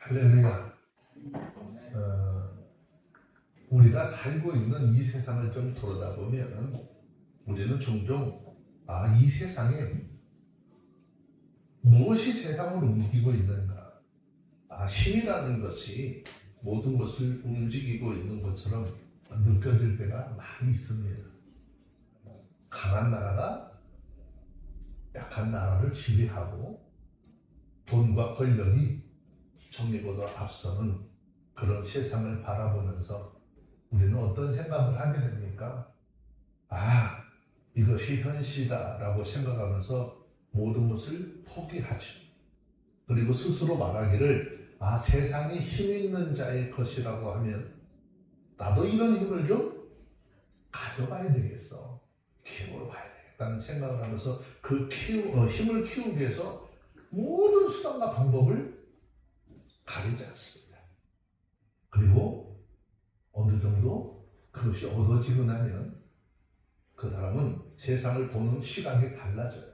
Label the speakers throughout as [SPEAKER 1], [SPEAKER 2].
[SPEAKER 1] 할렐루야. 우리가 살고 있는 이 세상을 좀 돌아다 보면 우리는 종종 이 세상에 무엇이 세상을 움직이고 있는가? 힘이라는 것이 모든 것을 움직이고 있는 것처럼 느껴질 때가 많이 있습니다. 강한 나라가 약한 나라를 지배하고 돈과 권력이 정의보다 앞서는 그런 세상을 바라보면서 우리는 어떤 생각을 하게 됩니까? 이것이 현실이다라고 생각하면서 모든 것을 포기하죠. 그리고 스스로 말하기를 세상이 힘 있는 자의 것이라고 하면 나도 이런 힘을 좀 가져가야 되겠어. 키워봐야 되겠다는 생각을 하면서 그 힘을 키우기 위해서 모든 수단과 방법을 가리지 않습니다. 그리고 어느 정도 그것이 얻어지고 나면 그 사람은 세상을 보는 시각이 달라져요.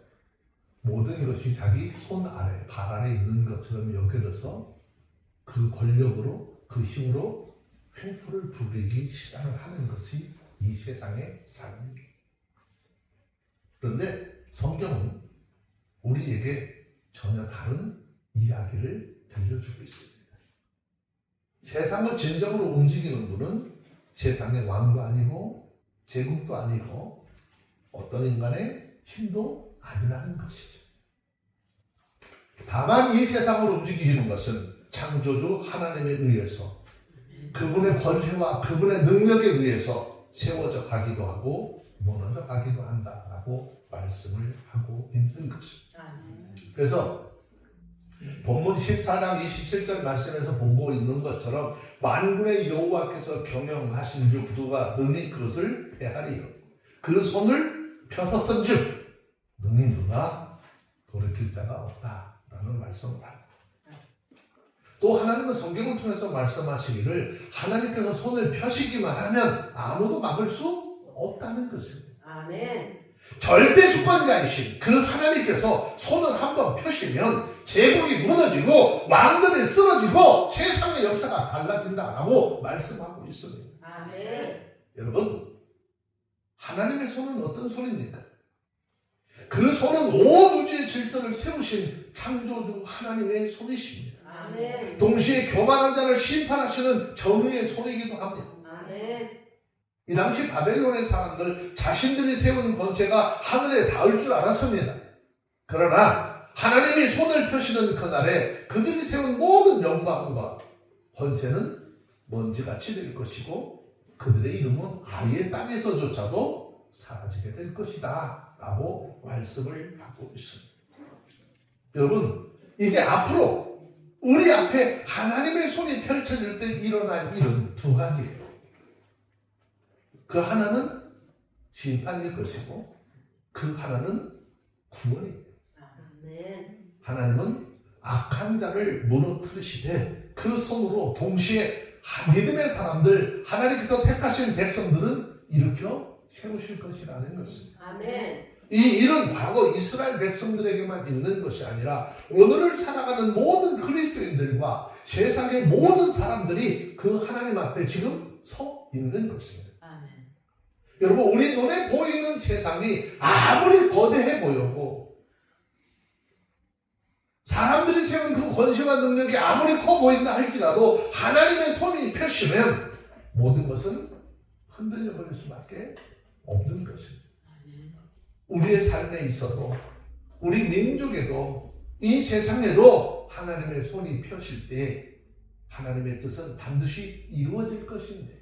[SPEAKER 1] 모든 것이 자기 손 아래, 발 아래 있는 것처럼 여겨져서 그 권력으로, 그 힘으로 횡포를 부리기 시작을 하는 것이 이 세상의 삶입니다. 그런데 성경은 우리에게 전혀 다른 이야기를 들려주고 있습니다. 세상을 진정으로 움직이는 분은 세상의 왕도 아니고 제국도 아니고 어떤 인간의 힘도 아니라는 것이죠. 다만 이 세상을 움직이는 것은 창조주 하나님에 의해서 그분의 권세와 그분의 능력에 의해서 세워져 가기도 하고 무너져 가기도 한다라고 말씀을 하고 있는 것입니다. 그래서 본문 14장 27절 말씀에서 보고 있는 것처럼 만군의 여호와께서 경영하신 즉 누가 능히 그것을 헤아리요. 그 손을 펴섰은즉 능히 누가 돌이킬 자가 없다라는 말씀을 합니다. 또 하나님은 성경을 통해서 말씀하시기를 하나님께서 손을 펴시기만 하면 아무도 막을 수 없다는 것입니다.
[SPEAKER 2] 아멘.
[SPEAKER 1] 절대 주권자이신 그 하나님께서 손을 한번 펴시면 제국이 무너지고 왕들이 쓰러지고 세상의 역사가 달라진다라고 말씀하고 있습니다.
[SPEAKER 2] 아멘.
[SPEAKER 1] 여러분, 하나님의 손은 어떤 손입니까? 그 손은 온 우주의 질서를 세우신 창조주 하나님의 손이십니다.
[SPEAKER 2] 아멘.
[SPEAKER 1] 동시에 교만한 자를 심판하시는 정의의 손이기도 합니다.
[SPEAKER 2] 아멘.
[SPEAKER 1] 이 당시 바벨론의 사람들 자신들이 세운 권세가 하늘에 닿을 줄 알았습니다. 그러나 하나님이 손을 펴시는 그날에 그들이 세운 모든 영광과 권세는 먼지같이 될 것이고 그들의 이름은 아예 땅에서조차도 사라지게 될 것이다 라고 말씀을 하고 있습니다. 여러분, 이제 앞으로 우리 앞에 하나님의 손이 펼쳐질 때 일어날 일은 두 가지예요. 그 하나는 심판일 것이고 그 하나는 구원입니다.
[SPEAKER 2] 아멘.
[SPEAKER 1] 하나님은 악한 자를 무너뜨리시되 그 손으로 동시에 믿음의 사람들, 하나님께서 택하신 백성들은 일으켜 세우실 것이라는 것입니다.
[SPEAKER 2] 아멘.
[SPEAKER 1] 이 일은 과거 이스라엘 백성들에게만 있는 것이 아니라 오늘을 살아가는 모든 그리스도인들과 세상의 모든 사람들이 그 하나님 앞에 지금 서 있는 것입니다. 여러분, 우리 눈에 보이는 세상이 아무리 거대해 보여도 사람들이 세운 그 권세와 능력이 아무리 커 보인다 할지라도 하나님의 손이 펴시면 모든 것은 흔들려 버릴 수밖에 없는 것입니다. 우리의 삶에 있어도 우리 민족에도 이 세상에도 하나님의 손이 펴실 때 하나님의 뜻은 반드시 이루어질 것인데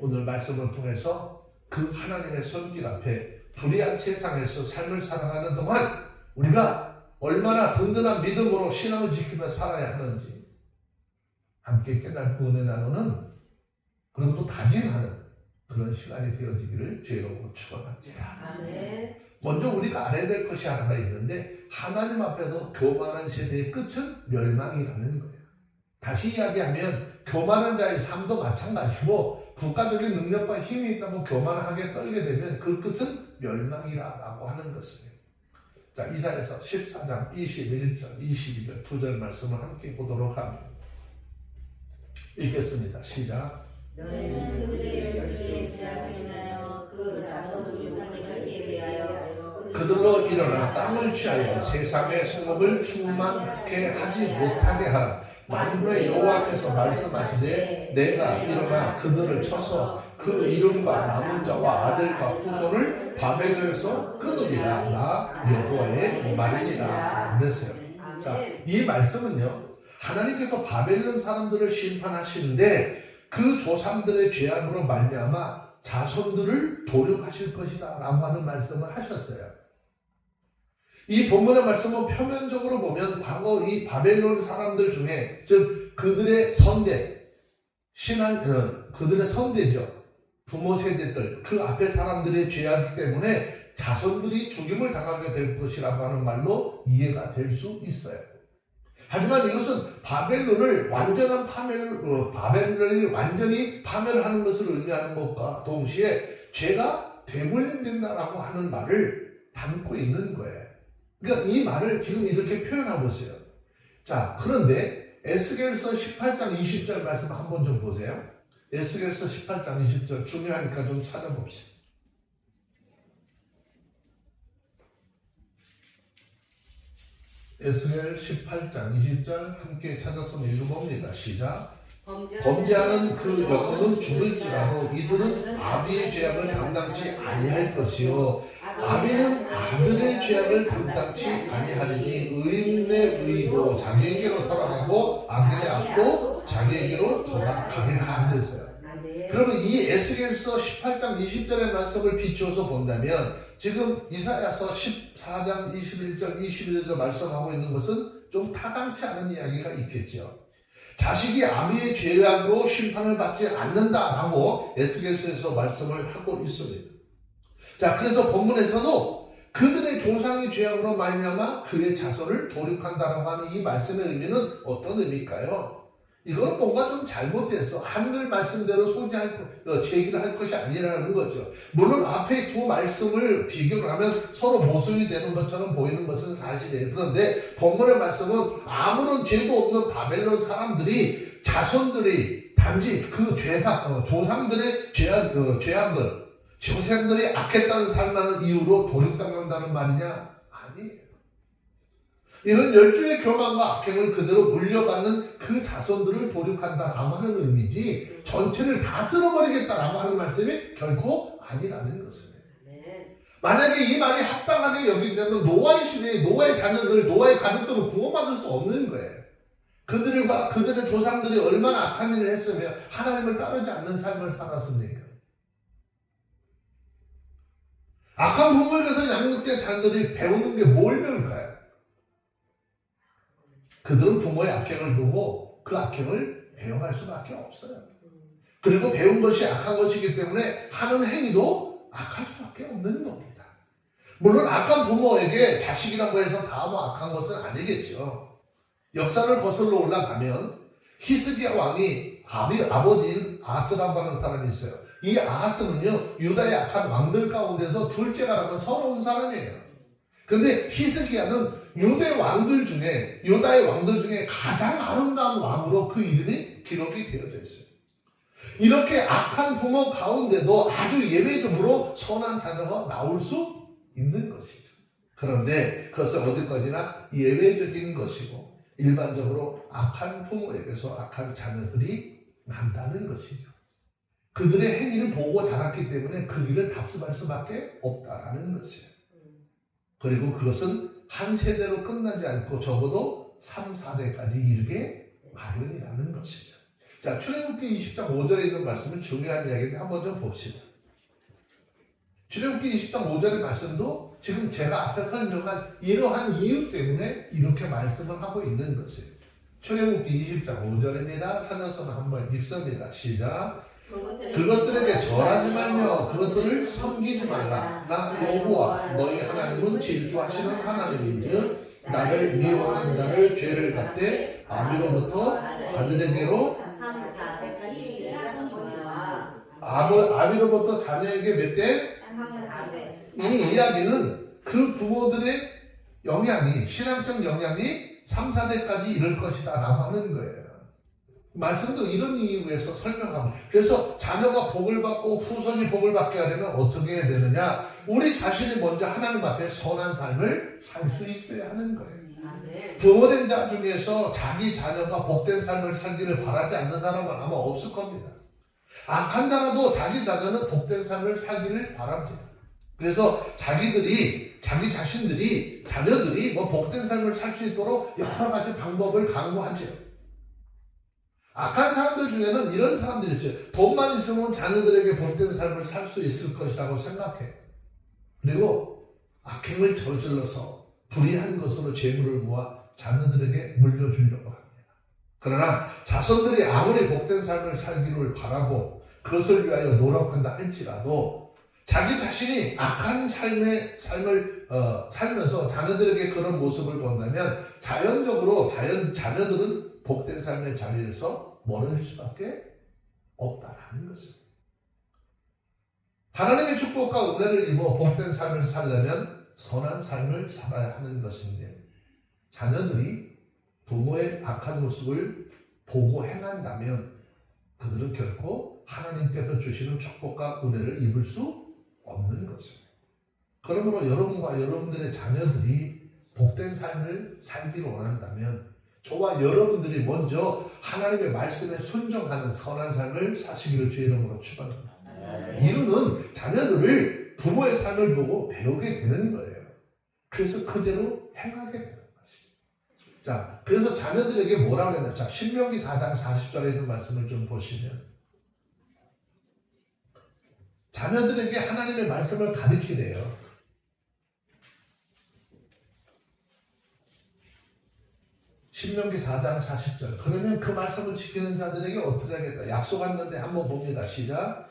[SPEAKER 1] 오늘 말씀을 통해서 그 하나님의 손길 앞에 불의한 세상에서 삶을 살아가는 동안 우리가 얼마나 든든한 믿음으로 신앙을 지키며 살아야 하는지 함께 깨닫고 은혜 나누는 그리고 또 다짐하는 그런 시간이 되어지기를 주의로 축원합니다.
[SPEAKER 2] 아멘.
[SPEAKER 1] 먼저 우리가 알아야 될 것이 하나가 있는데 하나님 앞에서 교만한 세대의 끝은 멸망이라는 거예요. 다시 이야기하면 교만한 자의 삶도 마찬가지고 국가적인 능력과 힘이 있다고 교만하게 떨게 되면 그 끝은 멸망이라고 하는 것입니다. 자, 이사야서 14장 21절, 22절 두 절 말씀을 함께 보도록 합니다. 읽겠습니다. 시작.
[SPEAKER 2] 너희는 그들의 열조의 죄악을 인하여 그 자손을 육하기를 예배하여
[SPEAKER 1] 그들로 일어나 땅을 취하여 세상의 성읍을 충만하게 하지 못하게 하라. 만군의 여호와께서 말씀하시되 내가 일어나 그들을 쳐서 그 이름과 남은 자와 아들과 후손을 바벨론에서 끊으리라. 나 여호와의 말이니라. 그랬어요. 자, 이 말씀은요, 하나님께서 바벨론 사람들을 심판하시는데 그 조상들의 죄악으로 말미암아 자손들을 도륙하실 것이다 라고 하는 말씀을 하셨어요. 이 본문의 말씀은 표면적으로 보면 과거 이 바벨론 사람들 중에, 즉 그들의 선대, 그들의 선대죠. 부모 세대들, 그 앞에 사람들의 죄악 때문에 자손들이 죽임을 당하게 될 것이라고 하는 말로 이해가 될 수 있어요. 하지만 이것은 바벨론이 완전히 파멸하는 것을 의미하는 것과 동시에 죄가 되물림된다라고 하는 말을 담고 있는 거예요. 그러니까 이 말을 지금 이렇게 표현하고 있어요. 자, 그런데 에스겔서 18장 20절 말씀 한번 좀 보세요. 에스겔서 18장 20절 중요하니까 좀 찾아봅시다. 에스겔 18장 20절 함께 찾았으면 읽어봅니다. 시작. 범죄하는 그 영혼은 죽을지라도 이들은 아비의 죄악을 감당치 아니할 것이요 아비는 아들의 죄악을 감당치 아니하리니 의인의 의도 자기에게로 돌아가고 악인의 악도 자기에게로 돌아가리라 하면서요. 그러면 이 에스겔서 18장 20절의 말씀을 비추어서 본다면 지금 이사야서 14장 21절 22절 말씀하고 있는 것은 좀 타당치 않은 이야기가 있겠죠. 자식이 아비의 죄악으로 심판을 받지 않는다라고 에스겔서에서 말씀을 하고 있습니다. 자, 그래서 본문에서도 그들의 조상의 죄악으로 말미암아 그의 자손을 도륙한다라고 하는 이 말씀의 의미는 어떤 의미일까요? 이건 뭔가 좀 잘못돼서 한글 말씀대로 제기를 할 것이 아니라는 거죠. 물론 앞에 두 말씀을 비교를 하면 서로 모순이 되는 것처럼 보이는 것은 사실이에요. 그런데 본문의 말씀은 아무런 죄도 없는 바벨론 사람들이 자손들이 단지 그 조상들의 죄악을 조상들이 악했다는 삶하는 이유로 도륙당한다는 말이냐? 아니에요. 이는 열주의 교만과 악행을 그대로 물려받는 그 자손들을 도륙한다라고 하는 의미지 전체를 다 쓸어버리겠다라고 하는 말씀이 결코 아니라는 것입니다. 만약에 이 말이 합당하게 여긴다면 노아의 시대에 노아의 자녀들, 노아의 가족들은 구원받을 수 없는 거예요. 그들과 그들의 조상들이 얼마나 악한 일을 했으며 하나님을 따르지 않는 삶을 살았습니까? 악한 부모에게서 양육된 자녀들이 배우는 게 뭘 배울까요? 그들은 부모의 악행을 보고 그 악행을 배워갈 수밖에 없어요. 그리고 배운 것이 악한 것이기 때문에 하는 행위도 악할 수밖에 없는 겁니다. 물론 악한 부모에게 자식이라고 해서 다 악한 것은 아니겠죠. 역사를 거슬러 올라가면 히스기야 왕이 아버지인 아스라고 하는 사람이 있어요. 이 아스는요 유다의 악한 왕들 가운데서 둘째가 라면 서러운 사람이에요. 그런데 히스기야는 유다의 왕들 중에 가장 아름다운 왕으로 그 이름이 기록이 되어져 있어요. 이렇게 악한 부모 가운데도 아주 예외적으로 선한 자녀가 나올 수 있는 것이죠. 그런데 그것은 어디까지나 예외적인 것이고 일반적으로 악한 부모에게서 악한 자녀들이 난다는 것이죠. 그들의 행위를 보고 자랐기 때문에 그 길을 답습할 수밖에 없다는 것이에요. 그리고 그것은 한 세대로 끝나지 않고 적어도 3, 4대까지 이르게 마련이라는 것이죠. 자, 출애굽기 20장 5절에 있는 말씀은 중요한 이야기인데 한번 좀 봅시다. 출애굽기 20장 5절의 말씀도 지금 제가 앞에 설명한 이러한 이유 때문에 이렇게 말씀을 하고 있는 것이에요. 출애굽기 20장 5절입니다. 찾아서 한번 읽습니다. 시작. 그것들에게 절하지 말며 그것들을 섬기지 말라. 나 여호와 너희 하나님은 질투하시는 하나님인즉 나를 미워하는 자를 죄를 받되 아비로부터 아들에게로 아비로부터 자녀에게 몇 대? 이 이야기는 그 부모들의 영향이 신앙적 영향이 3, 4대까지 이를 것이다 라고 하는 거예요. 말씀도 이런 이유에서 설명합니다. 그래서 자녀가 복을 받고 후손이 복을 받게 하려면 어떻게 해야 되느냐? 우리 자신이 먼저 하나님 앞에 선한 삶을 살 수 있어야 하는 거예요. 부모된 자 중에서 자기 자녀가 복된 삶을 살기를 바라지 않는 사람은 아마 없을 겁니다. 악한 자라도 자기 자녀는 복된 삶을 살기를 바랍니다. 그래서 자기 자신들이, 자녀들이 복된 삶을 살 수 있도록 여러 가지 방법을 강구하죠. 악한 사람들 중에는 이런 사람들이 있어요. 돈만 있으면 자녀들에게 복된 삶을 살 수 있을 것이라고 생각해요. 그리고 악행을 저질러서 불의한 것으로 재물을 모아 자녀들에게 물려주려고 합니다. 그러나 자손들이 아무리 복된 삶을 살기를 바라고 그것을 위하여 노력한다 할지라도 자기 자신이 악한 삶을 살면서 자녀들에게 그런 모습을 본다면 자연적으로 자녀들은 복된 삶의 자리에서 멀어질 수밖에 없다라는 것입니다. 하나님의 축복과 은혜를 입어 복된 삶을 살려면 선한 삶을 살아야 하는 것인데 자녀들이 부모의 악한 모습을 보고 행한다면 그들은 결코 하나님께서 주시는 축복과 은혜를 입을 수 없는 것입니다. 그러므로 여러분과 여러분들의 자녀들이 복된 삶을 살기를 원한다면 저와 여러분들이 먼저 하나님의 말씀에 순종하는 선한 삶을 사시기를 주의 이름으로 축원합니다. 이유는 자녀들을 부모의 삶을 보고 배우게 되는 거예요. 그래서 그대로 행하게 되는 것이죠. 자, 그래서 자녀들에게 뭐라고 했나? 자, 신명기 4장 40절에 있는 말씀을 좀 보시면 자녀들에게 하나님의 말씀을 가르치래요. 신명기 4장 40절. 그러면 그 말씀을 지키는 자들에게 어떻게 하겠다? 약속했는데 한번 봅니다. 시작.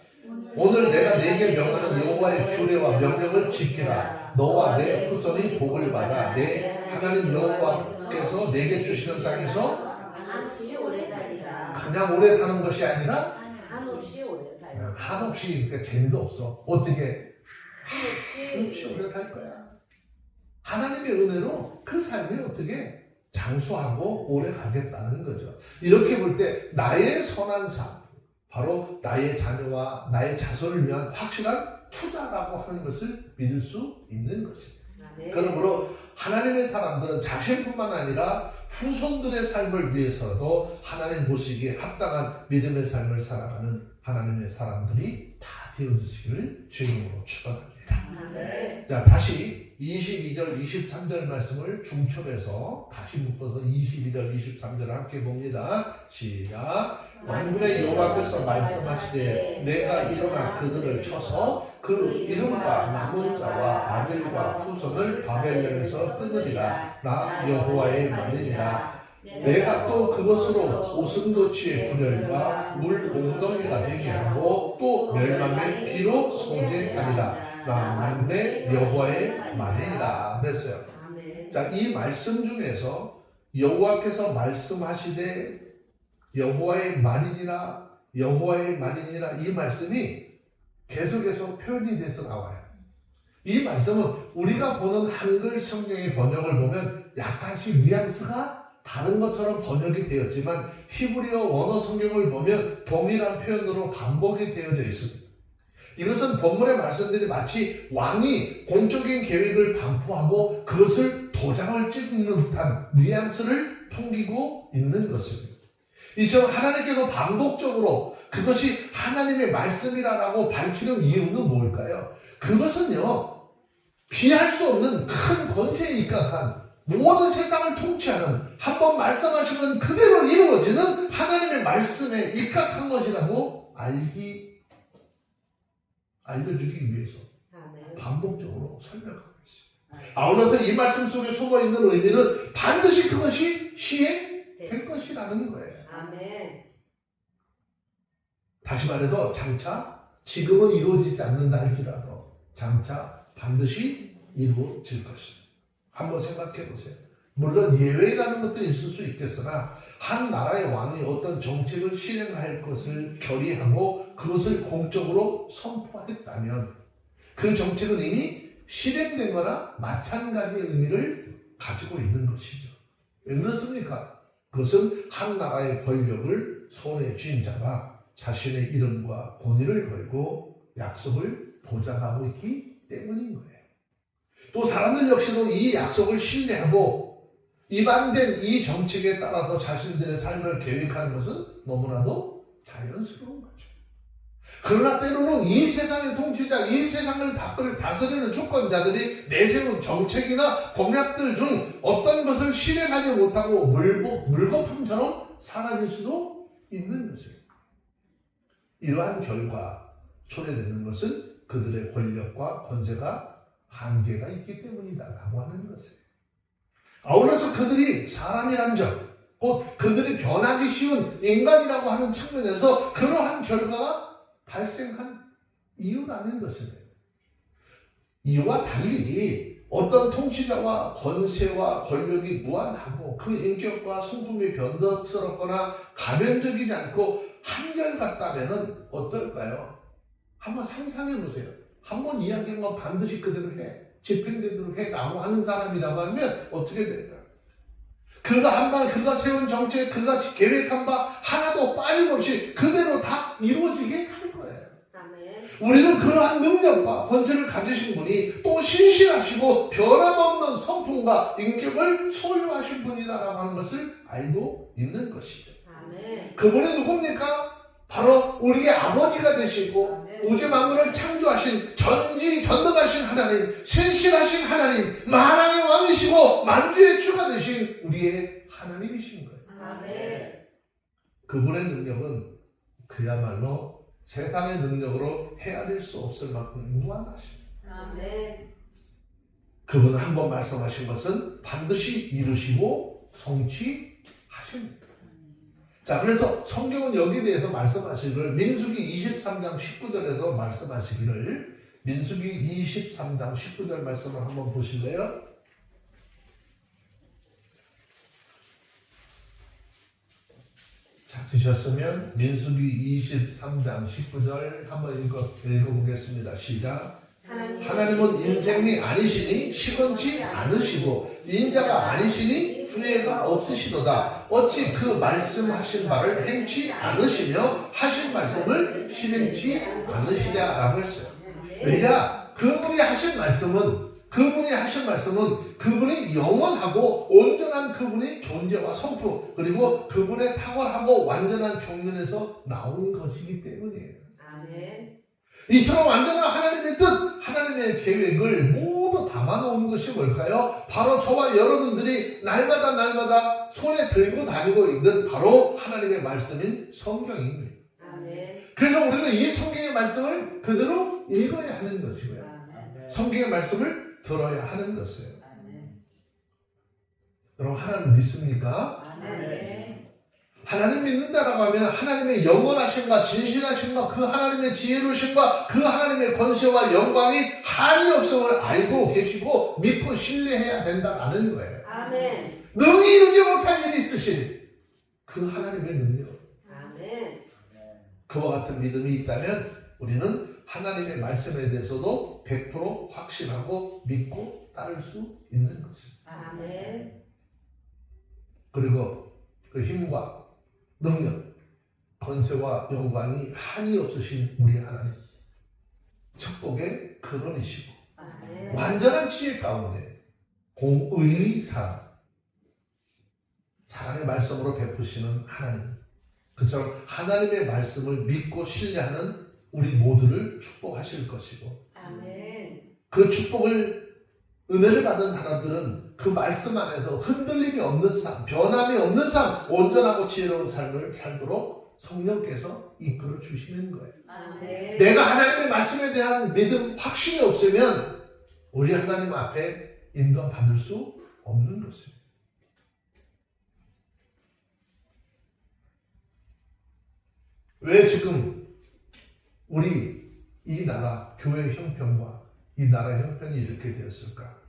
[SPEAKER 1] 오늘 내가 네게 명하는 여호와의 규례와 명령을 지키라. 너와 내 후손이 복을 받아 내 하나님 여호와께서 내게 주시는 땅에서
[SPEAKER 2] 한없이 오래 살리라.
[SPEAKER 1] 그냥 오래 사는 것이 아니라
[SPEAKER 2] 한없이 오래 살리라.
[SPEAKER 1] 한없이 그러니까 재미도 없어. 어떻게?
[SPEAKER 2] 한없이
[SPEAKER 1] 오래 살 거야. 하나님의 은혜로 그 삶이 어떻게 장수하고 오래 가겠다는 거죠. 이렇게 볼 때 나의 선한 삶, 바로 나의 자녀와 나의 자손을 위한 확실한 투자라고 하는 것을 믿을 수 있는 것입니다. 그러므로 하나님의 사람들은 자신뿐만 아니라 후손들의 삶을 위해서도 하나님 보시기에 합당한 믿음의 삶을 살아가는 하나님의 사람들이 다 되어주시기를 주님으로 축원합니다. 자, 다시 22절, 23절 말씀을 중첩해서 다시 묶어서 22절, 23절을 함께 봅니다. 시작. 만군의 여호와께서 말씀하시되 내가 일어나 그들을 쳐서 그 이름과 남은 자와 아들과 후손을 바벨론에서 끊으리라. 나 여호와의 말이니라. 내가 또 그것으로 오순도치의 분열과 물 웅덩이가 되게 하고 또 멸망의 비로 소재하리라. 나 만군의 여호와의 말이니라. 그랬어요. 자, 이 말씀 중에서 여호와께서 말씀하시되 여호와의 말이니라, 여호와의 말이니라 이 말씀이 계속해서 표현이 돼서 나와요. 이 말씀은 우리가 보는 한글 성경의 번역을 보면 약간씩 뉘앙스가 다른 것처럼 번역이 되었지만 히브리어 원어 성경을 보면 동일한 표현으로 반복이 되어져 있습니다. 이것은 본문의 말씀들이 마치 왕이 공적인 계획을 반포하고 그것을 도장을 찍는 듯한 뉘앙스를 풍기고 있는 것입니다. 이처럼 하나님께서 반복적으로 그것이 하나님의 말씀이라고 밝히는 이유는 뭘까요? 그것은요, 피할 수 없는 큰 권세에 입각한 모든 세상을 통치하는 한번 말씀하시면 그대로 이루어지는 하나님의 말씀에 입각한 것이라고 알려주기 위해서 반복적으로 설명하고 있습니다. 아울러서 이 말씀 속에 숨어있는 의미는 반드시 그것이 시행될 것이라는 거예요.
[SPEAKER 2] 아멘.
[SPEAKER 1] 다시 말해서 장차 지금은 이루어지지 않는다 할지라도 장차 반드시 이루어질 것입니다. 한번 생각해 보세요. 물론 예외라는 것도 있을 수 있겠으나 한 나라의 왕이 어떤 정책을 실행할 것을 결의하고 그것을 공적으로 선포했다면 그 정책은 이미 실행된 거나 마찬가지의 의미를 가지고 있는 것이죠. 왜 그렇습니까? 그것은 한 나라의 권력을 손에 쥔 자가 자신의 이름과 권위를 걸고 약속을 보장하고 있기 때문인 거예요. 또 사람들 역시도 이 약속을 신뢰하고 입안된 이 정책에 따라서 자신들의 삶을 계획하는 것은 너무나도 자연스러운 거죠. 그러나 때로는 이 세상의 통치자, 이 세상을 다스리는 주권자들이 내세운 정책이나 공약들 중 어떤 것을 실행하지 못하고 물거품처럼 사라질 수도 있는 것이에요. 이러한 결과 초래되는 것은 그들의 권력과 권세가 한계가 있기 때문이다라고 하는 것이에요. 아울러서 그들이 사람이란 점, 곧 그들이 변하기 쉬운 인간이라고 하는 측면에서 그러한 결과가 발생한 이유라는 것입니다. 이와 달리 어떤 통치자와 권세와 권력이 무한하고 그 인격과 성품이 변덕스럽거나 가면적이지 않고 한결같다면 어떨까요? 한번 상상해 보세요. 한번 이야기한 건 반드시 그대로 해. 집행되도록 해라고 하는 사람이라고 하면 어떻게 될까요? 그가 세운 정책, 그가 계획한 바 하나도 빠짐없이 그대로 다 이루어지게 할 거예요.
[SPEAKER 2] 아멘.
[SPEAKER 1] 우리는 그러한 능력과 권세를 가지신 분이 또 신실하시고 변함없는 성품과 인격을 소유하신 분이다라고 하는 것을 알고 있는 것이죠.
[SPEAKER 2] 아멘.
[SPEAKER 1] 그분이 누굽니까? 바로 우리의 아버지가 되시고 우주 만물을 창조하신 전지전능하신 하나님, 신실하신 하나님, 만왕의 왕이시고 만주의 주가 되신 우리의 하나님이신 거예요.
[SPEAKER 2] 아멘.
[SPEAKER 1] 그분의 능력은 그야말로 세상의 능력으로 헤아릴 수 없을 만큼 무한하십니다.
[SPEAKER 2] 아멘.
[SPEAKER 1] 그분은 한번 말씀하신 것은 반드시 이루시고 성취하십니다. 자, 그래서 성경은 여기에 대해서 말씀하시기를 민수기 23장 19절에서 말씀하시기를 민수기 23장 19절 말씀을 한번 보실래요? 자, 드셨으면 민수기 23장 19절 한번 읽어보겠습니다. 시작. 하나님은 인생이 아니시니 시건치 않으시고 인자가 아니시니 후회가 없으시도다. 어찌 그 말씀하신 바를 행치 않으시며 하신 말씀을 실행치 않으시냐라고 했어요. 왜냐? 그분이 하신 말씀은 그분이 영원하고 온전한 그분의 존재와 성품 그리고 그분의 탁월하고 완전한 경륜에서 나온 것이기 때문이에요.
[SPEAKER 2] 아멘.
[SPEAKER 1] 이처럼 완전한 하나님의 뜻, 하나님의 계획을 모두 담아놓은 것이 뭘까요? 바로 저와 여러분들이 날마다 손에 들고 다니고 있는 바로 하나님의 말씀인 성경입니다.
[SPEAKER 2] 아멘.
[SPEAKER 1] 그래서 우리는 이 성경의 말씀을 그대로 읽어야 하는 것이고요.
[SPEAKER 2] 아멘.
[SPEAKER 1] 성경의 말씀을 들어야 하는 것이에요.
[SPEAKER 2] 아멘.
[SPEAKER 1] 여러분 하나님 믿습니까?
[SPEAKER 2] 아멘.
[SPEAKER 1] 하나님 믿는다라고 하면 하나님의 영원하심과 진실하심과 그 하나님의 지혜로우심과 그 하나님의 권세와 영광이 한이 없음을 알고 계시고 믿고 신뢰해야 된다는 거예요.
[SPEAKER 2] 아멘.
[SPEAKER 1] 능히 이루지 못할 일이 있으신 그 하나님의 능력.
[SPEAKER 2] 아멘.
[SPEAKER 1] 그와 같은 믿음이 있다면 우리는 하나님의 말씀에 대해서도 100% 확신하고 믿고 따를 수 있는 것입니다.
[SPEAKER 2] 아멘.
[SPEAKER 1] 그리고 그 힘과 능력, 권세와 영광이 한이 없으신 우리 하나님, 축복의 근원이시고
[SPEAKER 2] 아멘.
[SPEAKER 1] 완전한 지혜 가운데 공의의 사랑의 말씀으로 베푸시는 하나님, 그처럼 하나님의 말씀을 믿고 신뢰하는 우리 모두를 축복하실 것이고
[SPEAKER 2] 아멘.
[SPEAKER 1] 그 축복을 은혜를 받은 사람들은 그 말씀 안에서 흔들림이 없는 삶, 변함이 없는 삶, 온전하고 지혜로운 삶을 살도록 성령께서 이끌어 주시는 거예요.
[SPEAKER 2] 아멘.
[SPEAKER 1] 내가 하나님의 말씀에 대한 믿음, 확신이 없으면 우리 하나님 앞에 인도받을 수 없는 것입니다. 왜 지금 우리 이 나라 교회 형편과 이 나라 형편이 이렇게 되었을까?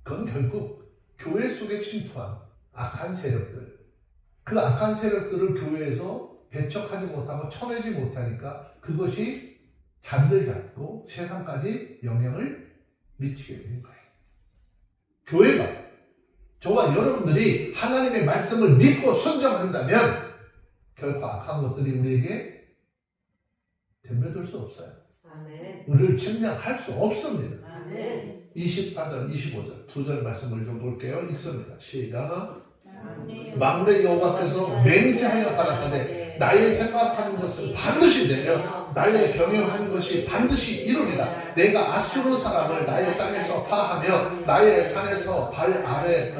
[SPEAKER 1] 그건 결국 교회 속에 침투한 악한 세력들, 그 악한 세력들을 교회에서 배척하지 못하고 쳐내지 못하니까 그것이 자리를 잡고 세상까지 영향을 미치게 된 거예요. 교회가 저와 여러분들이 하나님의 말씀을 믿고 순종한다면 결코 악한 것들이 우리에게 덤벼들 수 없어요.
[SPEAKER 2] 아멘.
[SPEAKER 1] 우리를 침략할 수 없습니다.
[SPEAKER 2] 아멘.
[SPEAKER 1] 24절, 25절 두 절 말씀을 좀 볼게요. 읽습니다. 시작.
[SPEAKER 2] 막내
[SPEAKER 1] 여호와께서 맹세하여 가라사대 나의 생각하는 것은 반드시 되며 나의 경영하는 것이 반드시 이루리라. 내가 아수르 사람을 나의 땅에서 파하며 나의 산에서 발 아래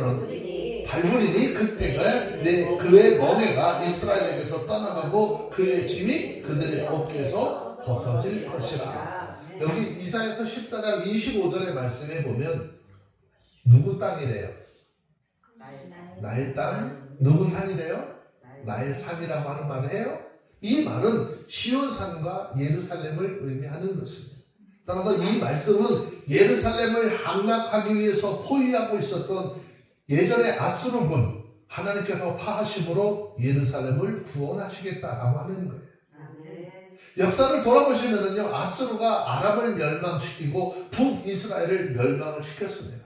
[SPEAKER 1] 발부리니 그때가 그의 멍에가 이스라엘에게서 떠나가고 그의 짐이 그들의 어깨에서 벗어질 것이라. 여기 이사야서 14장 25절의 말씀에 보면 누구 땅이래요? 나의 땅. 누구 산이래요? 나의 산이라고 하는 말을 해요. 이 말은 시온산과 예루살렘을 의미하는 것입니다. 따라서 이 말씀은 예루살렘을 함락하기 위해서 포위하고 있었던 예전의 아수르군 하나님께서 파하심으로 예루살렘을 구원하시겠다라고 하는 거예요. 역사를 돌아보시면요, 아수르가 아람을 멸망시키고 북이스라엘을 멸망을 시켰습니다.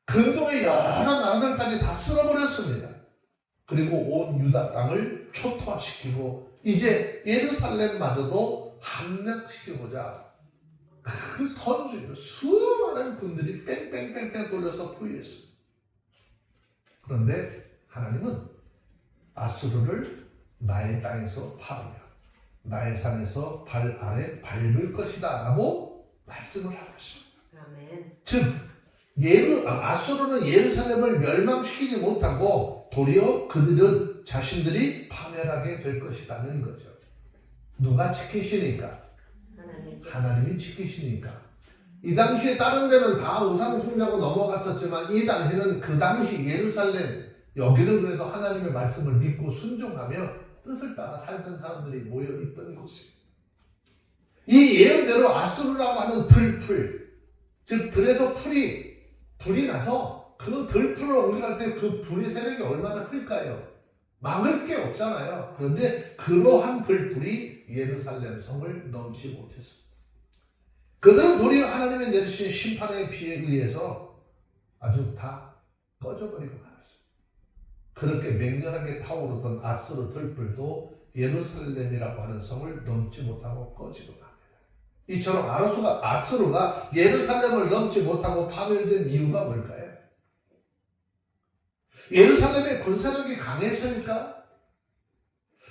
[SPEAKER 1] 근동의 여러 나라들까지 다 쓸어버렸습니다. 그리고 온 유다 땅을 초토화시키고 이제 예루살렘마저도 함락시키고자 그 선주들 수많은 군들이 뺑뺑뺑뺑 돌려서 포위했습니다. 그런데 하나님은 아수르를 나의 땅에서 파하며 나의 산에서 발 아래 밟을 것이다 라고 말씀을 하고 있습니다. 즉 아수르는 예루살렘을 멸망시키지 못하고 도리어 그들은 자신들이 파멸하게 될 것이라는 거죠. 누가 지키시니까? 하나님이 지키시니까. 이 당시에 다른 데는 다 우상 숭배하고 넘어갔었지만 이 당시는 그 당시 예루살렘 여기는 그래도 하나님의 말씀을 믿고 순종하며 뜻을 따라 살던 사람들이 모여있던 곳이에요. 이 예언대로 아수르라고 하는 들풀, 즉 들에서 불이 나서 그 들풀을 옮겨갈 때 그 불의 세력이 얼마나 클까요? 막을 게 없잖아요. 그런데 그러한 들풀이 예루살렘 성을 넘지 못했습니다. 그들은 도리어 하나님의 내리신 심판의 피에 의해서 아주 다 꺼져버리고 말았습니다. 그렇게 맹렬하게 타오르던 아수르 들불도 예루살렘이라고 하는 성을 넘지 못하고 꺼지고 갑니다. 이처럼 아수르가 예루살렘을 넘지 못하고 파멸된 이유가 뭘까요? 예루살렘의 군사력이 강해서일까?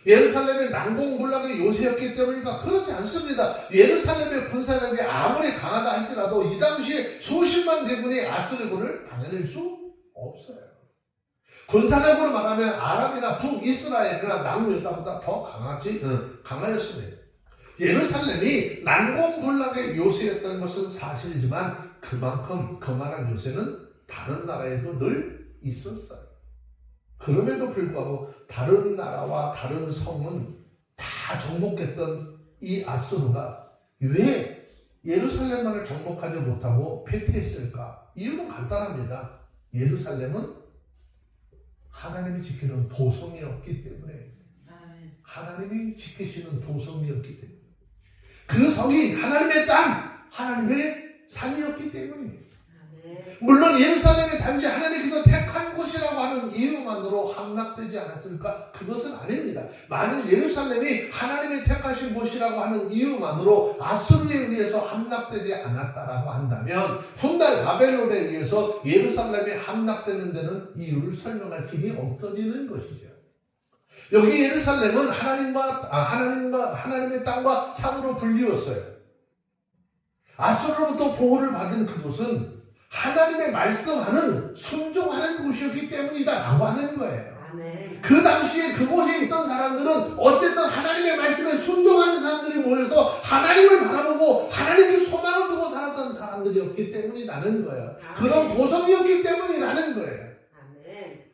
[SPEAKER 1] 예루살렘의 난공불락의 요새였기 때문이니까? 그렇지 않습니다. 예루살렘의 군사력이 아무리 강하다 할지라도 이 당시에 수십만 대군이 아수르군을 당해낼 수 없어요. 군사력으로 말하면 아람이나 북이스라엘 그러나 남유다보다 더 강하였습니다. 예루살렘이 난공불락의 요새였던 것은 사실이지만 그만큼 그만한 요새는 다른 나라에도 늘 있었어요. 그럼에도 불구하고 다른 나라와 다른 성은 다 정복했던 이 아수르가 왜 예루살렘만을 정복하지 못하고 패퇴했을까? 이유는 간단합니다. 예루살렘은 하나님이 지키는 도성이었기 때문에, 하나님이 지키시는 도성이었기 때문에, 그 성이 하나님의 땅, 하나님의 산이었기 때문입니다. 물론 예루살렘이 단지 하나님께서 택한 곳이라고 하는 이유만으로 함락되지 않았을까? 그것은 아닙니다. 만일 예루살렘이 하나님이 택하신 곳이라고 하는 이유만으로 아수르에 의해서 함락되지 않았다라고 한다면 훗날 바벨론에 의해서 예루살렘이 함락되는 데는 이유를 설명할 길이 없어지는 것이죠. 여기 예루살렘은 하나님의 땅과 산으로 불리웠어요. 아수르로부터 보호를 받은 그곳은 하나님의 말씀하는 순종하는 곳이었기 때문이다라고 하는 거예요. 그 당시에 그곳에 있던 사람들은 어쨌든 하나님의 말씀에 순종하는 사람들이 모여서 하나님을 바라보고 하나님께 소망을 두고 살았던 사람들이었기 때문이라는 거예요. 그런 도성이었기 때문이라는 거예요.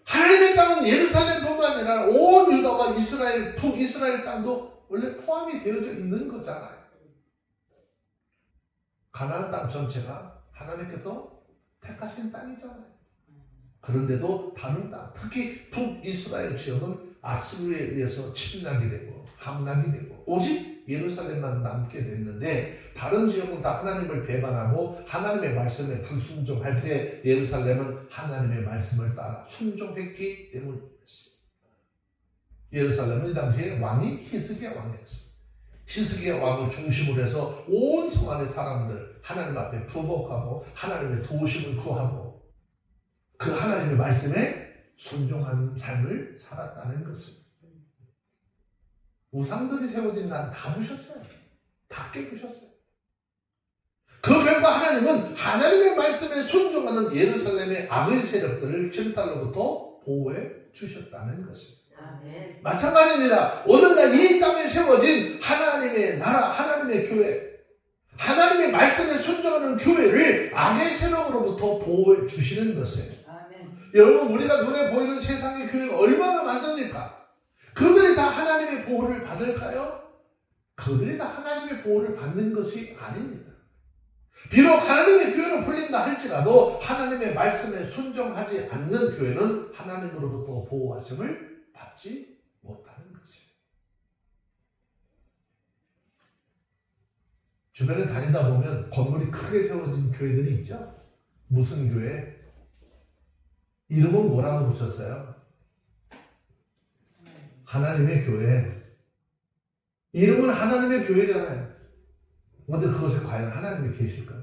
[SPEAKER 1] 하나님의 땅은 예루살렘뿐만 아니라 온 유다와 이스라엘, 북이스라엘 땅도 원래 포함이 되어져 있는 거잖아요. 가나안 땅 전체가 하나님께서 택하신 땅이잖아요. 그런데도 다른 땅, 특히 북이스라엘 지역은 아수르에 의해서 침략이 되고 함락이 되고 오직 예루살렘만 남게 됐는데 다른 지역은 다 하나님을 배반하고 하나님의 말씀에 불순종할 때 예루살렘은 하나님의 말씀을 따라 순종했기 때문이었어요. 예루살렘은 이 당시에 왕이 히스기야 왕이었어요. 히스기야 왕을 중심으로 해서 온 성 안의 사람들 하나님 앞에 부복하고 하나님의 도우심을 구하고 그 하나님의 말씀에 순종하는 삶을 살았다는 것입니다. 우상들이 세워진 난 다 부셨어요. 다 깨부셨어요. 그 결과 하나님은 하나님의 말씀에 순종하는 예루살렘의 악의 세력들을 진탈로부터 보호해 주셨다는 것입니다.
[SPEAKER 2] 아멘.
[SPEAKER 1] 마찬가지입니다. 오늘날 이 땅에 세워진 하나님의 나라, 하나님의 교회, 하나님의 말씀에 순종하는 교회를 악의 세력으로부터 보호해 주시는 것이에요.
[SPEAKER 2] 아멘.
[SPEAKER 1] 여러분, 우리가 눈에 보이는 세상의 교회가 얼마나 많습니까? 그들이 다 하나님의 보호를 받을까요? 그들이 다 하나님의 보호를 받는 것이 아닙니다. 비록 하나님의 교회로 불린다 할지라도 하나님의 말씀에 순종하지 않는 교회는 하나님으로부터 보호하심을 받지 못하는 것이에요. 주변에 다니다 보면 건물이 크게 세워진 교회들이 있죠. 무슨 교회? 이름은 뭐라고 붙였어요? 하나님의 교회. 이름은 하나님의 교회잖아요. 그런데 그것에 과연 하나님이 계실까요?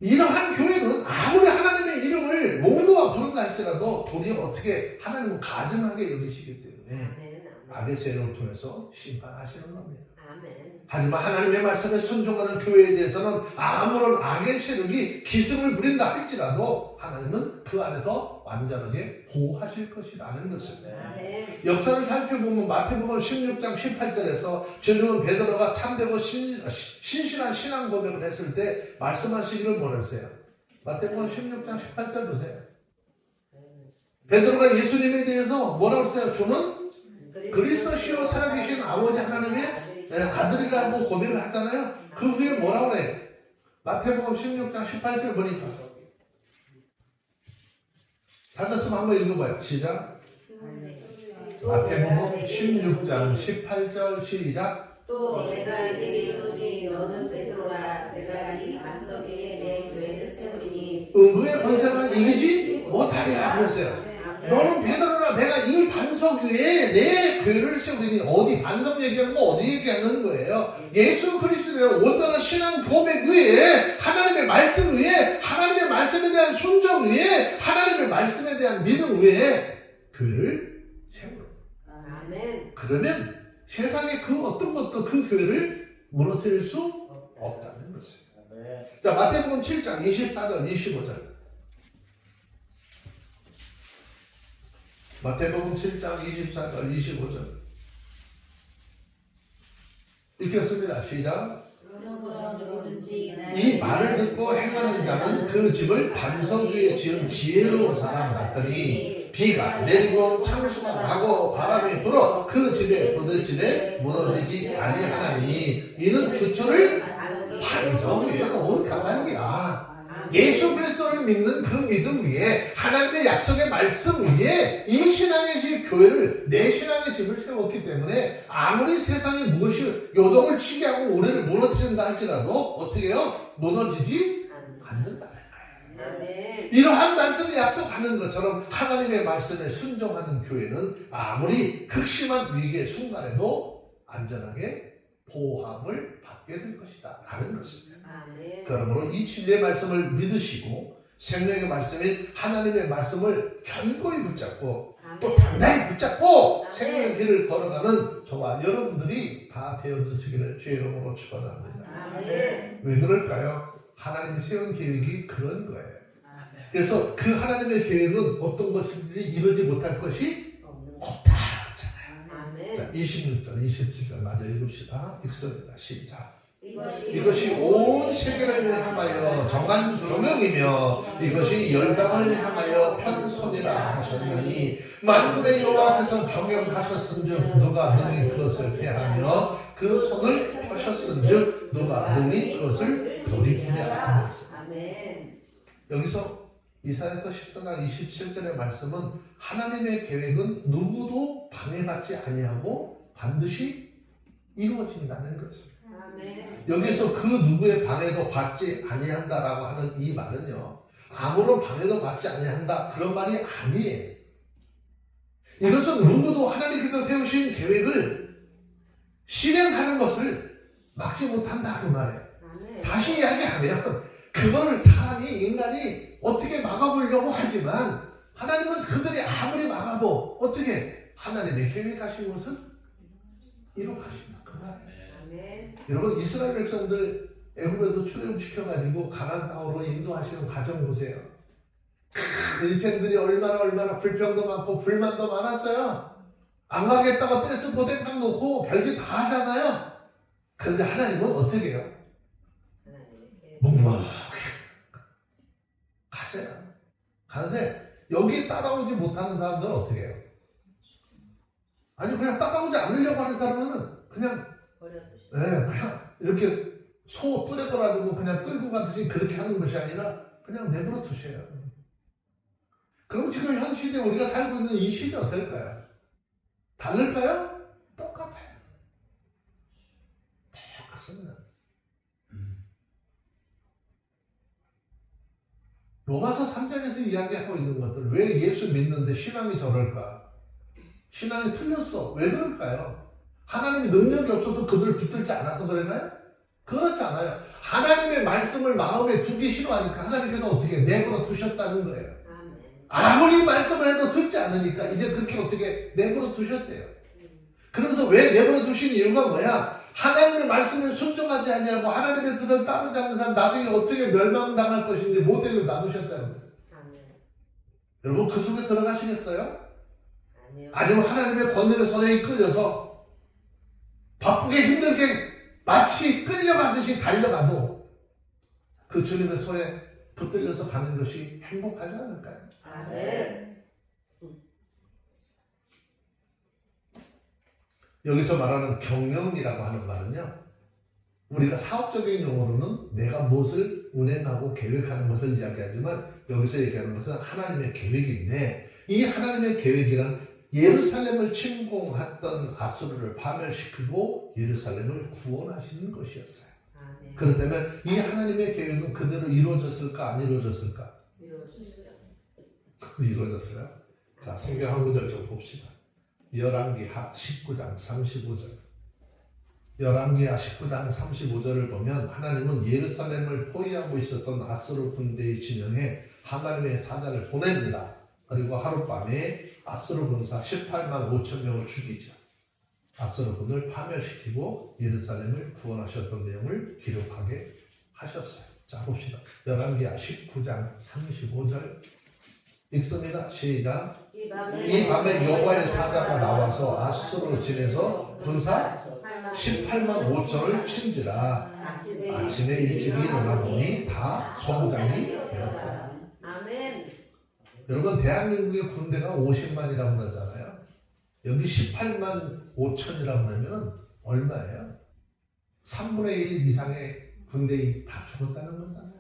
[SPEAKER 1] 이러한 교회는 아무리 하나님의 이름을 모두가 부른다 할지라도 도리어 어떻게 하나님은 가증하게 여기시기 때문에
[SPEAKER 2] 아멘.
[SPEAKER 1] 악의 세력을 통해서 심판하시는 겁니다.
[SPEAKER 2] 아멘.
[SPEAKER 1] 하지만 하나님의 말씀에 순종하는 교회에 대해서는 아무런 악의 세력이 기승을 부린다 할지라도 하나님은 그 안에서 완전하게 보호하실 것이라는 것입니다.
[SPEAKER 2] 아멘.
[SPEAKER 1] 역사를 살펴보면 마태복음 16장 18절에서 주님은 베드로가 참되고 신실한 신앙 고백을 했을 때 말씀하시기를 뭐랬어요? 마태복음 16장 18절 보세요. 베드로가 예수님에 대해서 뭐라고 했어요? 주는 그리스도시요 살아계신 아버지 하나님의 아들이라고 고백을 하잖아요. 그 후에 뭐라고 그래? 마태복음 16장 18절 보니까 찾았으면 한번 읽어봐요. 시작. 마태복음 16장 18절 시작.
[SPEAKER 2] 또 내가 이르기 이르노니 너는 베드로라. 내가 이 반석 위에 내 교회를 세우리니
[SPEAKER 1] 응구의 권세는 이기지 못하리라 그랬어요. 너는 베드로라. 내가 이 반석 위에 내 교회를 세우리니. 어디 반석 얘기하는 거 어디 얘기하는 거예요? 예수 그리스도의 온전한 신앙 고백 위에 하나님의 말씀 위에 하나님의 말씀에 대한 순종 위에 하나님의 말씀에 대한 믿음 위에 교회를 세우라.
[SPEAKER 2] 아멘.
[SPEAKER 1] 그러면 세상에 그 어떤 것도 그 교회를 무너뜨릴 수 없다는 것입니다. 자, 마태복음 7장 24절 25절. 마태복음 7장 24절 25절 읽겠습니다. 시작.
[SPEAKER 2] 그러므로 누구든지
[SPEAKER 1] 이 말을 듣고 행하는 자는 그 집을 반석 위에 지은 지혜로운 사람 같더니 비가 내리고 창수가 나고 바람이 불어 그 집에 부딪히되 무너지지 아니하나니 이는 주초를 반석 위에 놓은 가만이야. 예수 그리스도를 믿는 그 믿음 위에 하나님의 약속의 말씀 위에 이 신앙의 집 교회를 내 신앙의 집을 세웠기 때문에 아무리 세상이 무엇이 요동을 치게 하고 우리를 무너뜨린다 할지라도 어떻게 해요? 무너지지 않는다.
[SPEAKER 2] 아멘.
[SPEAKER 1] 이러한 말씀을 약속하는 것처럼 하나님의 말씀에 순종하는 교회는 아무리 극심한 위기의 순간에도 안전하게 보호함을 받게 될 것이다 라는 것입니다.
[SPEAKER 2] 아멘.
[SPEAKER 1] 그러므로 이 진리의 말씀을 믿으시고 생명의 말씀인 하나님의 말씀을 견고히 붙잡고 또 단단히 붙잡고 생명의 길을 걸어가는 저와 여러분들이 다 되어주시기를 주의 이름으로 축원합니다.
[SPEAKER 2] 아멘.
[SPEAKER 1] 왜 그럴까요? 하나님이 세운 계획이 그런 거예요. 그래서 그 하나님의 계획은 어떤 것인지 이루지 못할 것이 없다.
[SPEAKER 2] 아멘.
[SPEAKER 1] 자, 26절, 27절 마저 읽읍시다. 읽습니다. 시작.
[SPEAKER 2] 이것이
[SPEAKER 1] 온 세계를 향하여 정한 교명이며 이것이 열방을 향하여 편손이라 하셨나니 만군의 여호와께서 경영하셨은즉 누가 능히 그것을 패하며 그 손을 펴셨은즉 누가 능히 그것을 돌이키랴.
[SPEAKER 2] 아멘.
[SPEAKER 1] 여기서 이사야서 14장 27절의 말씀은 하나님의 계획은 누구도 방해받지 아니하고 반드시 이루어진다는 것입니다.
[SPEAKER 2] 아멘.
[SPEAKER 1] 여기서 그 누구의 방해도 받지 아니한다라고 하는 이 말은요, 아무런 방해도 받지 아니한다 그런 말이 아니에요. 이것은 누구도 하나님께서 세우신 계획을 실행하는 것을 막지 못한다 그 말이에요.
[SPEAKER 2] 아멘.
[SPEAKER 1] 다시 이야기하면 그거를 사람이 인간이 어떻게 막아보려고 하지만 하나님은 그들이 아무리 막아도 어떻게 하나님의 계획하신 것을 이루어가신다 그 말이에요.
[SPEAKER 2] 아멘.
[SPEAKER 1] 여러분 이스라엘 백성들 애굽에서 출애굽시켜가지고 가나안 땅으로 인도하시는 과정 보세요. 인생들이 얼마나 불평도 많고 불만도 많았어요. 안 가겠다고 떼서 보대빵 놓고 별짓 다 하잖아요. 그런데 하나님은 어떻게 해요? 묵묵하게 가세요. 가는데 여기 따라오지 못하는 사람들은 어떻게 해요? 아니 그냥 따라오지 않으려고 하는 사람은 그냥 그냥 이렇게 소 뿔에 걸어가지고 그냥 끌고 가듯이 그렇게 하는 것이 아니라 그냥 내버려 두세요. 그럼 지금 현 시대에 우리가 살고 있는 이 시대 어떨까요? 다를까요? 똑같아요. 똑같습니다. 로마서 3장에서 이야기하고 있는 것들, 왜 예수 믿는데 신앙이 저럴까? 신앙이 틀렸어. 왜 그럴까요? 하나님의 능력이 없어서 그들을 붙들지 않아서 그러나요? 그렇지 않아요. 하나님의 말씀을 마음에 두기 싫어하니까 하나님께서 어떻게 내버려 두셨다는 거예요. 아무리 말씀을 해도 듣지 않으니까 이제 그렇게 어떻게 내버려 두셨대요. 그러면서 왜 내버려 두신 이유가 뭐야? 하나님의 말씀에 순종하지 아니하고 하나님의 뜻을 따르지 않는 사람 나중에 어떻게 멸망당할 것인지 모델로 놔두셨다는 거예요. 여러분 그 속에 들어가시겠어요? 아니면 하나님의 권능의 손에 이끌려서 바쁘게 힘들게 마치 끌려가듯이 달려가도 그 주님의 손에 붙들려서 가는 것이 행복하지 않을까요?
[SPEAKER 2] 아멘.
[SPEAKER 1] 여기서 말하는 경영이라고 하는 말은요, 우리가 사업적인 용어로는 내가 무엇을 운행하고 계획하는 것을 이야기하지만 여기서 얘기하는 것은 하나님의 계획인데, 이 하나님의 계획이란 예루살렘을 침공했던 아수르를 파멸시키고 예루살렘을 구원하시는 것이었어요.
[SPEAKER 2] 아멘.
[SPEAKER 1] 그렇다면 이 하나님의 계획은 그대로 이루어졌을까 안 이루어졌을까? 이루어졌어요. 자, 성경 한 구절 좀 봅시다. 열왕기하 19장 35절. 열왕기하 19장 35절을 보면 하나님은 예루살렘을 포위하고 있었던 아수르 군대의 진영에 하나님의 사자를 보냅니다. 그리고 하룻밤에 아수르 군사 18만 5천 명을 죽이죠. 아수르 군을 파멸시키고 예루살렘을 구원하셨던 내용을 기록하게 하셨어요. 자, 봅시다. 열왕기하 19장 35절 읽습니다. 시작. 이 밤에 여호와의 사자가 나와서 아수르 진에서 군사 18만 5천을 친지라. 아침에 일찍이 일어나 보니 다 소부장이 되었다.
[SPEAKER 2] 아멘.
[SPEAKER 1] 여러분 대한민국의 군대가 50만이라고 그러잖아요. 여기 18만 5천이라고 그러면 얼마예요? 3분의 1 이상의 군대가 다 죽었다는 거잖아요.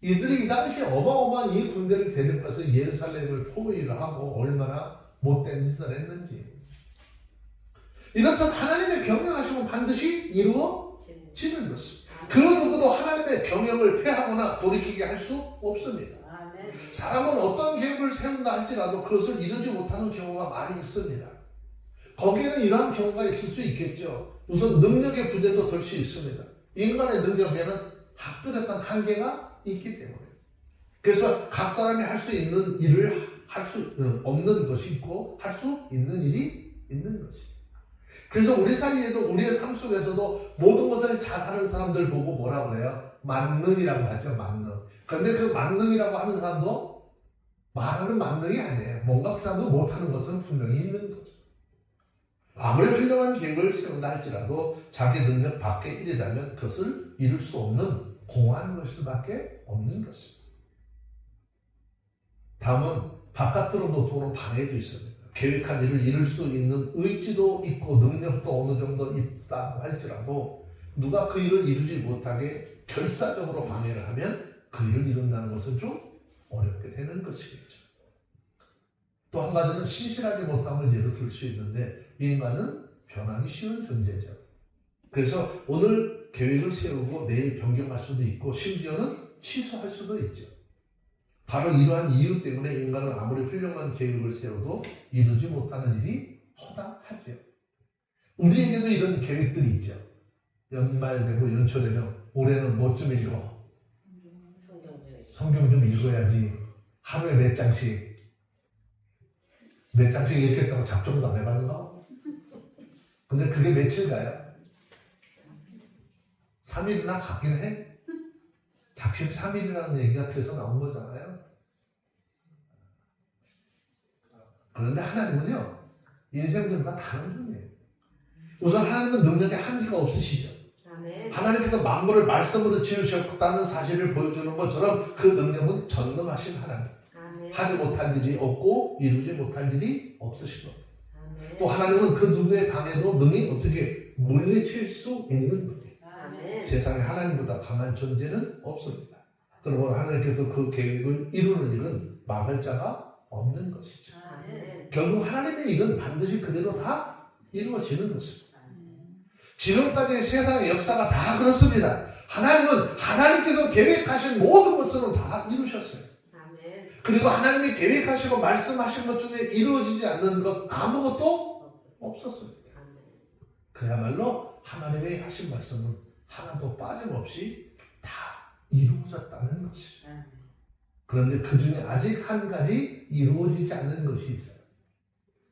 [SPEAKER 1] 이들이 이 당시 어마어마한 이 군대를 데리고 가서 예루살렘을 포위를 하고 얼마나 못된 짓을 했는지. 이렇듯 하나님의 경영하시면 반드시 이루어지는 것입니다. 그 누구도 하나님의 경영을 폐하거나 돌이키게 할 수 없습니다. 사람은 어떤 계획을 세운다 할지라도 그것을 이루지 못하는 경우가 많이 있습니다. 거기에는 이러한 경우가 있을 수 있겠죠. 우선 능력의 부재도 될 수 있습니다. 인간의 능력에는 뚜렷한 한계가 있기 때문에. 그래서 각 사람이 할 수 있는 일을 할 수 없는 것이 있고 할 수 있는 일이 있는 것이. 그래서 우리 사이에도 우리의 삶 속에서도 모든 것을 잘하는 사람들 보고 뭐라고 그래요? 만능이라고 하죠. 만능. 그런데 그 만능이라고 하는 사람도 말하는 만능이 아니에요. 뭔가 그 사람도 못하는 것은 분명히 있는 거죠. 아무리 훌륭한 계획을 세운다 할지라도 자기 능력 밖의 일이라면 그것을 이룰 수 없는 공허한 것일밖에 없는 것입니다. 다음은 바깥으로부터 오는 방해도 있습니다. 계획한 일을 이룰 수 있는 의지도 있고 능력도 어느 정도 있다 할지라도 누가 그 일을 이루지 못하게 결사적으로 방해를 하면 그 일을 이룬다는 것은 좀 어렵게 되는 것이겠죠. 또 한 가지는 신실하지 못함을 예로 들 수 있는데 인간은 변하기 쉬운 존재죠. 그래서 오늘 계획을 세우고 내일 변경할 수도 있고 심지어는 취소할 수도 있죠. 바로 이러한 이유 때문에 인간은 아무리 훌륭한 계획을 세워도 이루지 못하는 일이 허다하죠. 우리에게도 이런 계획들이 있죠. 연말 되고 연초 되면 올해는 뭐 좀 읽어? 성경 좀 읽어야지. 하루에 몇 장씩 읽겠다고 작정도 안 해봤는가? 근데 그게 며칠 가요? 3일이나 가긴 해? 작심 3일이라는 얘기가 그래서 나온 거잖아요. 그런데 하나님은요, 인생들과 다른 분이에요. 우선 하나님은 능력에 한계가 없으시죠.
[SPEAKER 2] 아멘.
[SPEAKER 1] 하나님께서 만물을 말씀으로 지으셨다는 사실을 보여주는 것처럼 그 능력은 전능하신 하나님.
[SPEAKER 2] 아멘.
[SPEAKER 1] 하지 못할 일이 없고 이루지 못할 일이 없으신 겁니다.
[SPEAKER 2] 아멘.
[SPEAKER 1] 또 하나님은 그 누구의 방해도 능히 어떻게 물리칠 수 있는 분이에요.
[SPEAKER 2] 아멘.
[SPEAKER 1] 세상에 하나님보다 강한 존재는 없습니다. 그러면 하나님께서 그 계획을 이루는 일은 막을 자가 없는 것이죠.
[SPEAKER 2] 아멘.
[SPEAKER 1] 결국 하나님의 일은 반드시 그대로 다 이루어지는 것입니다. 지금까지의 세상의 역사가 다 그렇습니다. 하나님은 하나님께서 계획하신 모든 것들은 다 이루셨어요.
[SPEAKER 2] 아멘.
[SPEAKER 1] 그리고 하나님이 계획하시고 말씀하신 것 중에 이루어지지 않는 것 아무것도 없었습니다.
[SPEAKER 2] 아멘.
[SPEAKER 1] 그야말로 하나님의 하신 말씀은 하나도 빠짐없이 다 이루어졌다는 것이죠. 그런데 그 중에 아직 한 가지 이루어지지 않는 것이 있어요.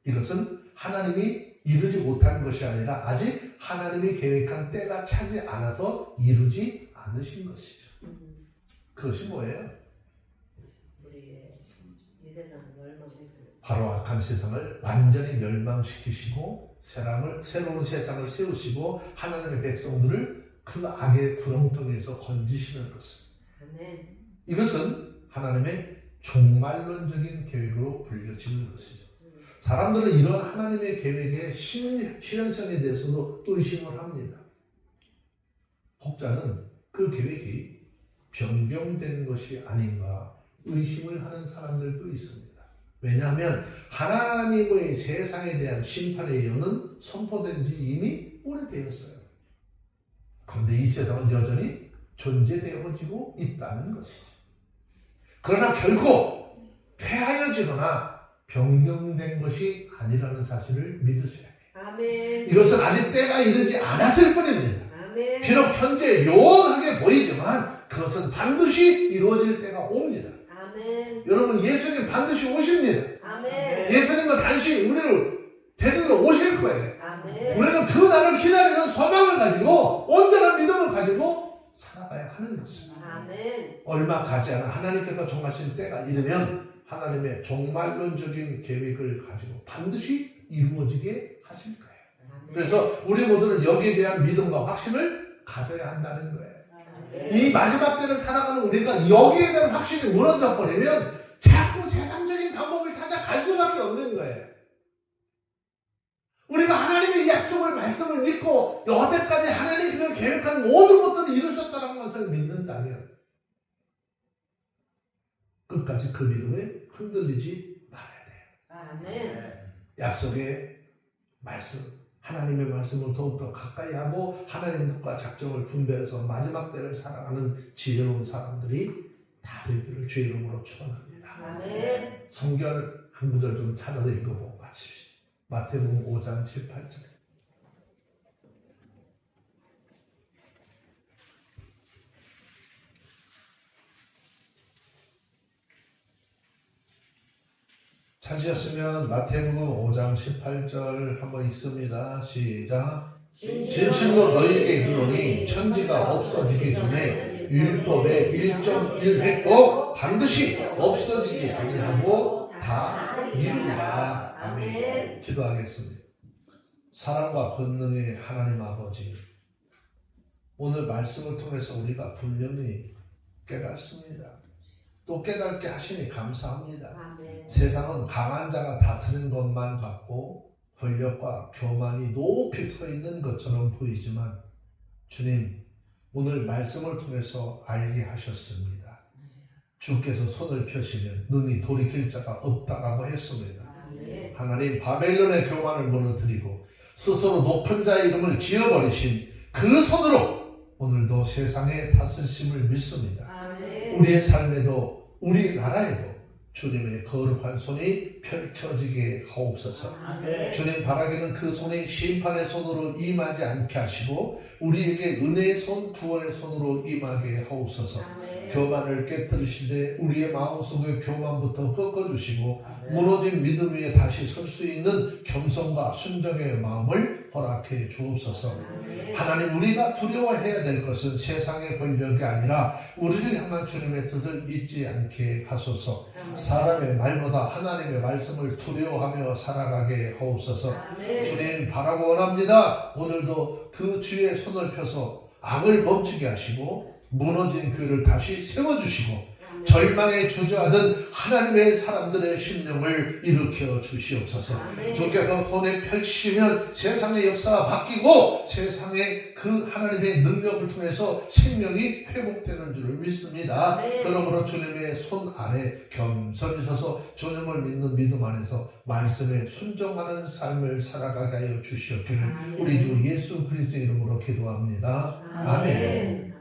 [SPEAKER 1] 이것은 하나님이 이루지 못한 것이 아니라 아직 하나님이 계획한 때가 차지 않아서 이루지 않으신 것이죠. 그것이 뭐예요?
[SPEAKER 2] 우리의 이 세상을 멸망시키는
[SPEAKER 1] 바로 악한 세상을 완전히 멸망시키시고 새로운 세상을 세우시고 하나님의 백성들을 그 악의 구렁텅이에서 건지시는 것입니다.
[SPEAKER 2] 아멘.
[SPEAKER 1] 이것은 하나님의 종말론적인 계획으로 불려지는 것이죠. 사람들은 이런 하나님의 계획의 실현성에 대해서도 의심을 합니다. 혹자는 그 계획이 변경된 것이 아닌가 의심을 하는 사람들도 있습니다. 왜냐하면 하나님의 세상에 대한 심판의 예언은 선포된 지 이미 오래되었어요. 그런데 이 세상은 여전히 존재되어지고 있다는 것이죠. 그러나 결코 폐하여지거나 변경된 것이 아니라는 사실을 믿으셔야 해요.
[SPEAKER 2] 아멘.
[SPEAKER 1] 이것은 아직 때가 이르지 않았을 뿐입니다.
[SPEAKER 2] 아멘.
[SPEAKER 1] 비록 현재 요원하게 보이지만 그것은 반드시 이루어질 때가 옵니다.
[SPEAKER 2] 아멘.
[SPEAKER 1] 여러분, 예수님 반드시 오십니다.
[SPEAKER 2] 아멘.
[SPEAKER 1] 예수님은 단시 우리를 데리러 오실 거예요.
[SPEAKER 2] 아멘.
[SPEAKER 1] 우리는 그 날을 기다리는 소망을 가지고 온전한 믿음을 가지고 살아가야 하는 것입니다.
[SPEAKER 2] 아멘.
[SPEAKER 1] 얼마 가지 않아 하나님께서 정하신 때가 이르면 하나님의 종말론적인 계획을 가지고 반드시 이루어지게 하실 거예요.
[SPEAKER 2] 아멘.
[SPEAKER 1] 그래서 우리 모두는 여기에 대한 믿음과 확신을 가져야 한다는 거예요.
[SPEAKER 2] 아멘.
[SPEAKER 1] 이 마지막 때를 살아가는 우리가 여기에 대한 확신이 무너져 버리면 자꾸 세상적인 방법을 찾아갈 수밖에 없는 거예요. 우리가 하나님의 약속을 말씀을 믿고 여태까지 하나님께서 계획한 모든 것들을 이루셨다는 것을 믿는다면 끝까지 그 믿음에 흔들리지 말아야 돼요.
[SPEAKER 2] 아멘.
[SPEAKER 1] 약속의 말씀, 하나님의 말씀을 더욱더 가까이 하고 하나님과 작정을 분별해서 마지막 때를 살아가는 지혜로운 사람들이 다 되기를 주의 이름으로 축원합니다.
[SPEAKER 2] 아멘.
[SPEAKER 1] 성경 한 구절 좀 찾아서 읽어보고 마칩시다. 마태복음 5장 7, 8절. 찾으셨으면 마태복음 5장 18절 한번 읽습니다. 시작. 진실로 너희에게 이르노니 천지가 없어지기 전에 율법의 1.1획도 반드시 없어지지 아니하고 다 이루리라. 아멘. 기도하겠습니다. 사랑과 권능의 하나님 아버지, 오늘 말씀을 통해서 우리가 분명히 깨닫습니다. 또 깨닫게 하시니 감사합니다.
[SPEAKER 2] 아멘.
[SPEAKER 1] 세상은 강한 자가 다스리는 것만 같고 권력과 교만이 높이 서 있는 것처럼 보이지만 주님 오늘 말씀을 통해서 알게 하셨습니다. 주께서 손을 펴시면 능히 돌이킬 자가 없다라고 했습니다.
[SPEAKER 2] 아멘.
[SPEAKER 1] 하나님 바벨론의 교만을 무너뜨리고 스스로 높은 자의 이름을 지어버리신 그 손으로 오늘도 세상에 다스리심을 믿습니다.
[SPEAKER 2] 아멘.
[SPEAKER 1] 우리의 삶에도 우리나라에도 주님의 거룩한 손이 펼쳐지게 하옵소서.
[SPEAKER 2] 아멘.
[SPEAKER 1] 주님 바라기는 그 손이 심판의 손으로 임하지 않게 하시고 우리에게 은혜의 손, 구원의 손으로 임하게 하옵소서.
[SPEAKER 2] 아멘.
[SPEAKER 1] 교만을 깨뜨리시되 우리의 마음속의 교만부터 꺾어주시고 무너진 믿음 위에 다시 설 수 있는 겸손과 순정의 마음을 허락해 주옵소서.
[SPEAKER 2] 아멘.
[SPEAKER 1] 하나님 우리가 두려워해야 될 것은 세상의 권력이 아니라 우리를 향한 주님의 뜻을 잊지 않게 하소서. 사람의 말보다 하나님의 말씀을 두려워하며 살아가게 하옵소서.
[SPEAKER 2] 아멘.
[SPEAKER 1] 주님 바라고 원합니다. 오늘도 그 주의 손을 펴서 악을 멈추게 하시고 무너진 교회를 다시 세워주시고 절망에 주저하던 하나님의 사람들의 심령을 일으켜 주시옵소서.
[SPEAKER 2] 아멘.
[SPEAKER 1] 주께서 손에 펼치시면 세상의 역사가 바뀌고 세상의 그 하나님의 능력을 통해서 생명이 회복되는 줄을 믿습니다.
[SPEAKER 2] 아멘.
[SPEAKER 1] 그러므로 주님의 손 아래 겸손히 서서 주님을 믿는 믿음 안에서 말씀에 순종하는 삶을 살아가게 하여 주시옵기를
[SPEAKER 2] 아멘.
[SPEAKER 1] 우리 주 예수 그리스도의 이름으로 기도합니다. 아멘.
[SPEAKER 2] 아멘.